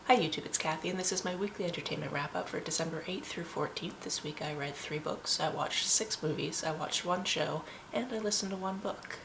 Hi YouTube, it's Kathy, and this is my weekly entertainment wrap-up for December 8th through 14th. This week I read 3 books, I watched 6 movies, I watched 1 show, and I listened to 1 book.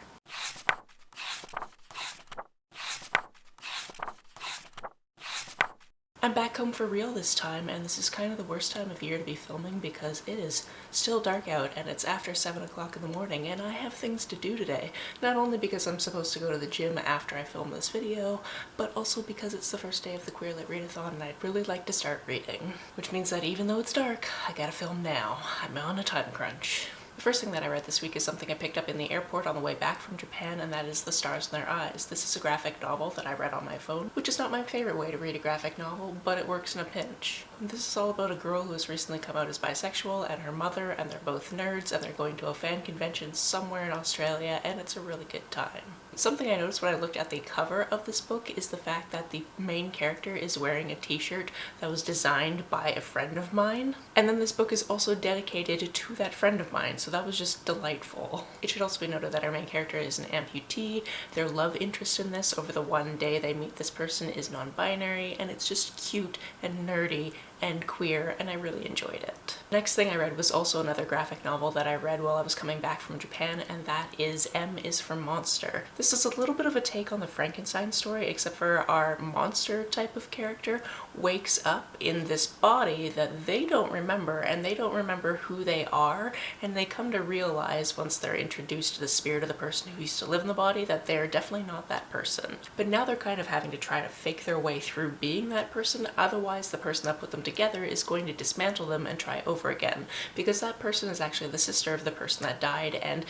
I'm back home for real this time, and this is kind of the worst time of year to be filming because it is still dark out and it's after 7 o'clock in the morning and I have things to do today. Not only because I'm supposed to go to the gym after I film this video, but also because it's the first day of the Queer Lit Readathon and I'd really like to start reading. Which means that even though it's dark, I gotta film now. I'm on a time crunch. The first thing that I read this week is something I picked up in the airport on the way back from Japan, and that is The Stars in Their Eyes. This is a graphic novel that I read on my phone, which is not my favorite way to read a graphic novel, but it works in a pinch. This is all about a girl who has recently come out as bisexual and her mother, and they're both nerds, and they're going to a fan convention somewhere in Australia, and it's a really good time. Something I noticed when I looked at the cover of this book is the fact that the main character is wearing a t-shirt that was designed by a friend of mine. And then this book is also dedicated to that friend of mine, so that was just delightful. It should also be noted that our main character is an amputee. Their love interest in this over the one day they meet this person is non-binary, and it's just cute and nerdy and queer, and I really enjoyed it. Next thing I read was also another graphic novel that I read while I was coming back from Japan, and that is M is for Monster. This is a little bit of a take on the Frankenstein story, except for our monster type of character wakes up in this body that they don't remember, and they don't remember who they are, and they come to realize once they're introduced to the spirit of the person who used to live in the body that they're definitely not that person. But now they're kind of having to try to fake their way through being that person, otherwise the person that put them together is going to dismantle them and try over again, because that person is actually the sister of the person that died, and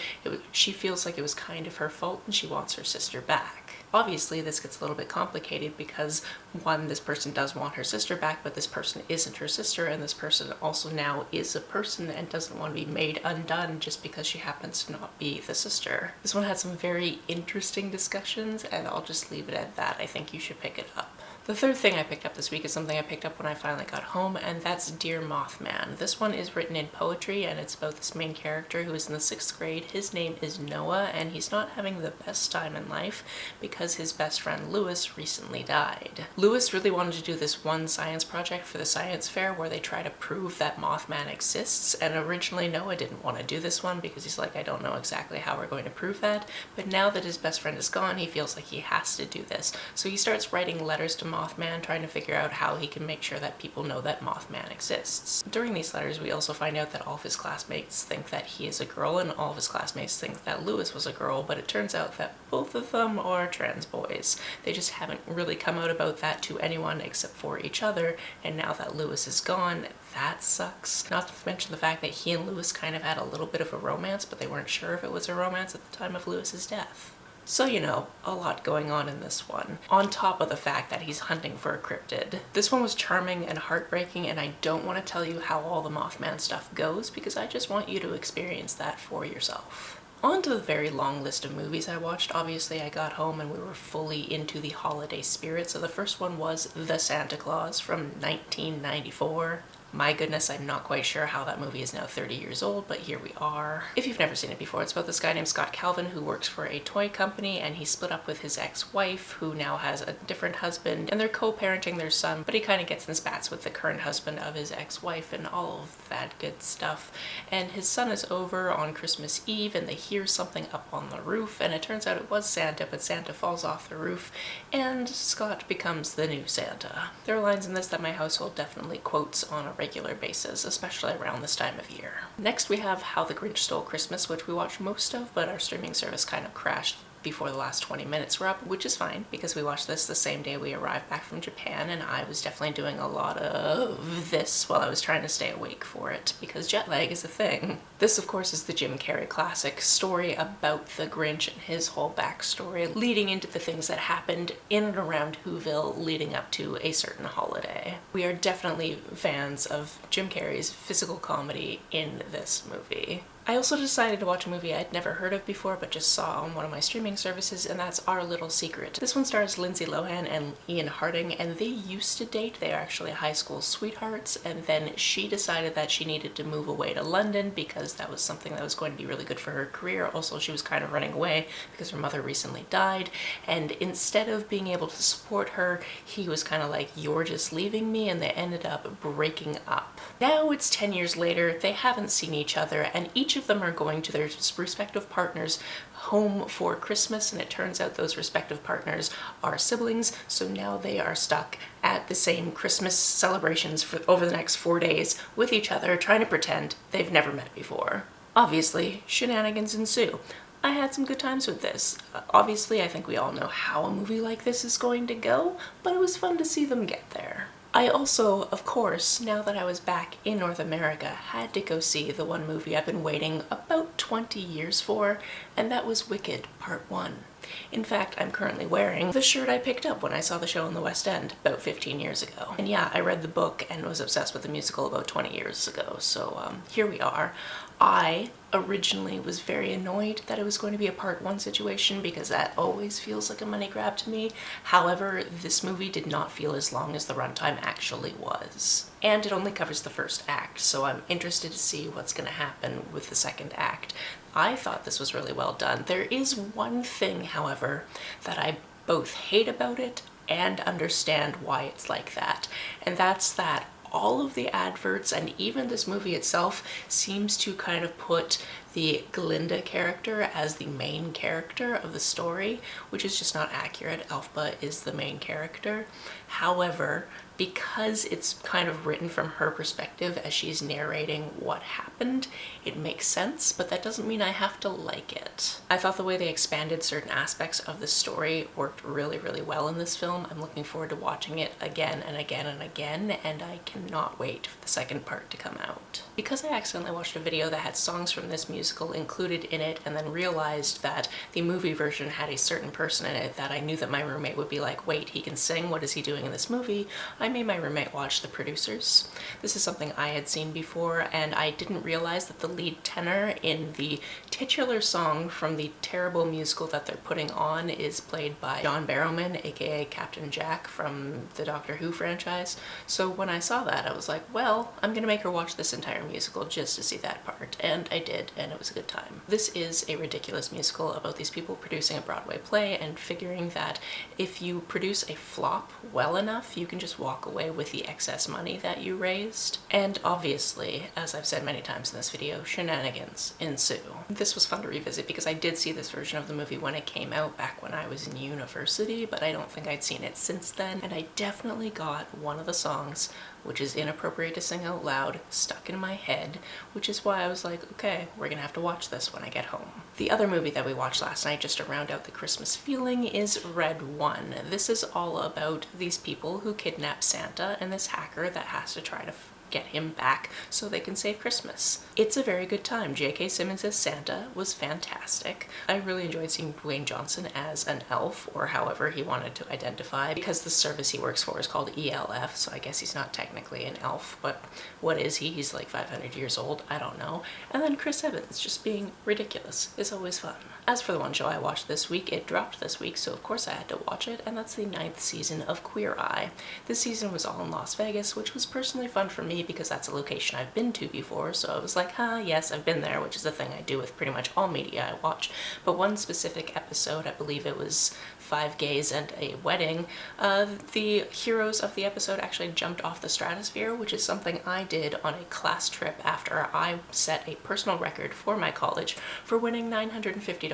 she feels like it was kind of her fault and she wants her sister back. Obviously this gets a little bit complicated because one, this person does want her sister back, but this person isn't her sister, and this person also now is a person and doesn't want to be made undone just because she happens to not be the sister. This one had some very interesting discussions, and I'll just leave it at that. I think you should pick it up. The third thing I picked up this week is something I picked up when I finally got home, and that's Dear Mothman. This one is written in poetry, and it's about this main character who is in the 6th grade. His name is Noah, and he's not having the best time in life because his best friend Lewis recently died. Lewis really wanted to do this one science project for the science fair where they try to prove that Mothman exists, and originally Noah didn't want to do this one because he's like, I don't know exactly how we're going to prove that, but now that his best friend is gone, he feels like he has to do this. So he starts writing letters to Mothman, trying to figure out how he can make sure that people know that Mothman exists. During these letters, we also find out that all of his classmates think that he is a girl, and all of his classmates think that Lewis was a girl, but it turns out that both of them are trans boys. They just haven't really come out about that to anyone except for each other, and now that Lewis is gone, that sucks. Not to mention the fact that he and Lewis kind of had a little bit of a romance, but they weren't sure if it was a romance at the time of Lewis's death. So, you know, a lot going on in this one, on top of the fact that he's hunting for a cryptid. This one was charming and heartbreaking, and I don't want to tell you how all the Mothman stuff goes because I just want you to experience that for yourself. On to the very long list of movies I watched. Obviously, I got home and we were fully into the holiday spirit, so the first one was The Santa Claus from 1994. My goodness, I'm not quite sure how that movie is now 30 years old, but here we are. If you've never seen it before, it's about this guy named Scott Calvin who works for a toy company, and he split up with his ex-wife who now has a different husband, and they're co-parenting their son, but he kind of gets in spats with the current husband of his ex-wife and all of that good stuff. And his son is over on Christmas Eve and they hear something up on the roof, and it turns out it was Santa, but Santa falls off the roof and Scott becomes the new Santa. There are lines in this that my household definitely quotes on a regular basis, especially around this time of year. Next we have How the Grinch Stole Christmas, which we watched most of, but our streaming service kind of crashed before the last 20 minutes were up, which is fine because we watched this the same day we arrived back from Japan, and I was definitely doing a lot of this while I was trying to stay awake for it because jet lag is a thing. This, of course, is the Jim Carrey classic story about the Grinch and his whole backstory leading into the things that happened in and around Whoville leading up to a certain holiday. We are definitely fans of Jim Carrey's physical comedy in this movie. I also decided to watch a movie I'd never heard of before but just saw on one of my streaming services, and that's Our Little Secret. This one stars Lindsay Lohan and Ian Harding, and they used to date. They are actually high school sweethearts, and then she decided that she needed to move away to London because that was something that was going to be really good for her career. Also, she was kind of running away because her mother recently died, and instead of being able to support her, he was kind of like, "You're just leaving me," and they ended up breaking up. Now it's 10 years later, they haven't seen each other, and each of them are going to their respective partners' home for Christmas, and it turns out those respective partners are siblings, so now they are stuck at the same Christmas celebrations for over the next 4 days with each other, trying to pretend they've never met before. Obviously, shenanigans ensue. I had some good times with this. Obviously, I think we all know how a movie like this is going to go, but it was fun to see them get there. I also, of course, now that I was back in North America, had to go see the one movie I've been waiting about 20 years for, and that was Wicked Part 1. In fact, I'm currently wearing the shirt I picked up when I saw the show in the West End about 15 years ago. And yeah, I read the book and was obsessed with the musical about 20 years ago, so here we are. I originally was very annoyed that it was going to be a part 1 situation because that always feels like a money grab to me. However, this movie did not feel as long as the runtime actually was. And it only covers the first act, so I'm interested to see what's going to happen with the second act. I thought this was really well done. There is one thing, however, that I both hate about it and understand why it's like that, and that's that all of the adverts and even this movie itself seems to kind of put the Glinda character as the main character of the story, which is just not accurate. Elphaba is the main character. However, because it's kind of written from her perspective as she's narrating what happened, it makes sense, but that doesn't mean I have to like it. I thought the way they expanded certain aspects of the story worked really, really well in this film. I'm looking forward to watching it again and again and again, and I cannot wait for the second part to come out. Because I accidentally watched a video that had songs from this musical included in it and then realized that the movie version had a certain person in it that I knew that my roommate would be like, "Wait, he can sing? What is he doing in this movie?" I made my roommate watch The Producers. This is something I had seen before, and I didn't realize that the lead tenor in the titular song from the terrible musical that they're putting on is played by John Barrowman, aka Captain Jack from the Doctor Who franchise. So when I saw that, I was like, well, I'm gonna make her watch this entire musical just to see that part, and I did, and it was a good time. This is a ridiculous musical about these people producing a Broadway play and figuring that if you produce a flop well enough, you can just walk away with the excess money that you raised. And obviously, as I've said many times in this video, shenanigans ensue. This was fun to revisit because I did see this version of the movie when it came out back when I was in university, but I don't think I'd seen it since then, and I definitely got one of the songs, which is inappropriate to sing out loud, stuck in my head, which is why I was like, okay, we're gonna have to watch this when I get home. The other movie that we watched last night, just to round out the Christmas feeling, is Red One. This is all about these people who kidnap Santa and this hacker that has to try to get him back so they can save Christmas. It's a very good time. J.K. Simmons as Santa was fantastic. I really enjoyed seeing Dwayne Johnson as an elf, or however he wanted to identify, because the service he works for is called ELF, so I guess he's not technically an elf, but what is he? He's like 500 years old, I don't know. And then Chris Evans just being ridiculous is always fun. As for the one show I watched this week, it dropped this week, so of course I had to watch it, and that's the 9th season of Queer Eye. This season was all in Las Vegas, which was personally fun for me because that's a location I've been to before, so I was like, yes, I've been there, which is the thing I do with pretty much all media I watch. But one specific episode, I believe it was 5 gays and a wedding, the heroes of the episode actually jumped off the stratosphere, which is something I did on a class trip after I set a personal record for my college for winning $950.50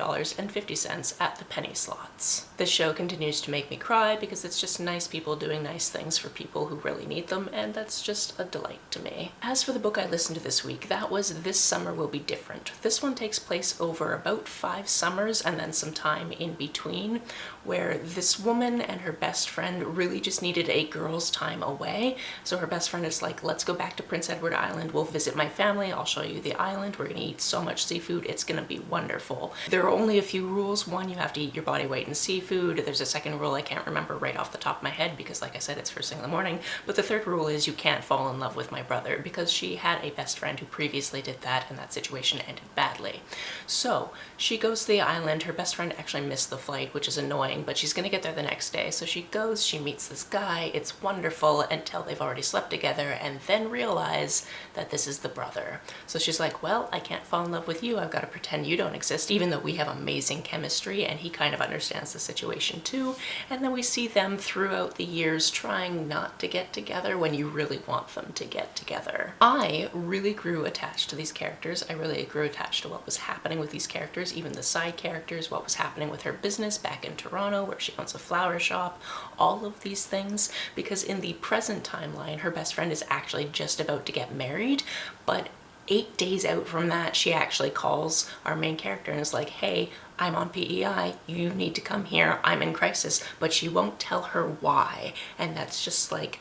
at the penny slots. This show continues to make me cry because it's just nice people doing nice things for people who really need them, and that's just a delight to me. As for the book I listened to this week, that was This Summer Will Be Different. This one takes place over about 5 summers and then some time in between, where this woman and her best friend really just needed a girl's time away. So her best friend is like, let's go back to Prince Edward Island, we'll visit my family, I'll show you the island, we're gonna eat so much seafood, it's gonna be wonderful. There are only a few rules. One, you have to eat your body weight in seafood. There's a second rule I can't remember right off the top of my head because, like I said, it's first thing in the morning. But the third rule is you can't fall in love with with my brother because she had a best friend who previously did that and that situation ended badly. So she goes to the island. Her best friend actually missed the flight, which is annoying, but she's gonna get there the next day. So she goes, she meets this guy, it's wonderful until they've already slept together and then realize that this is the brother. So she's like, well, I can't fall in love with you, I've got to pretend you don't exist, even though we have amazing chemistry, and he kind of understands the situation too. And then we see them throughout the years trying not to get together when you really want them to get together. I really grew attached to these characters. I really grew attached to what was happening with these characters, even the side characters, what was happening with her business back in Toronto where she owns a flower shop, all of these things, because in the present timeline, her best friend is actually just about to get married, but 8 days out from that, she actually calls our main character and is like, hey, I'm on PEI, you need to come here, I'm in crisis, but she won't tell her why. And that's just like,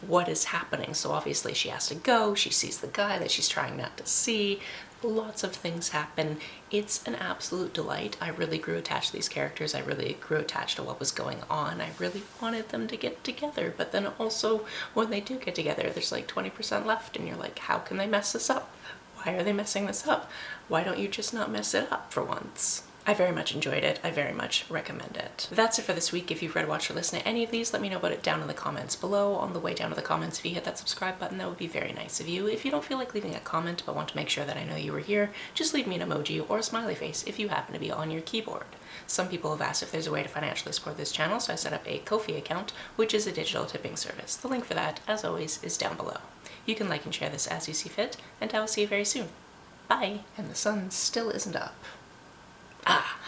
what is happening? So obviously she has to go, she sees the guy that she's trying not to see, lots of things happen. It's an absolute delight. I really grew attached to these characters. I really grew attached to what was going on. I really wanted them to get together, but then also when they do get together, there's like 20% left and you're like, how can they mess this up? Why are they messing this up? Why don't you just not mess it up for once? I very much enjoyed it. I very much recommend it. That's it for this week. If you've read, watched, or listened to any of these, let me know about it down in the comments below. On the way down to the comments, if you hit that subscribe button, that would be very nice of you. If you don't feel like leaving a comment but want to make sure that I know you were here, just leave me an emoji or a smiley face if you happen to be on your keyboard. Some people have asked if there's a way to financially support this channel, so I set up a Ko-fi account, which is a digital tipping service. The link for that, as always, is down below. You can like and share this as you see fit, and I will see you very soon. Bye! And the sun still isn't up. Ah!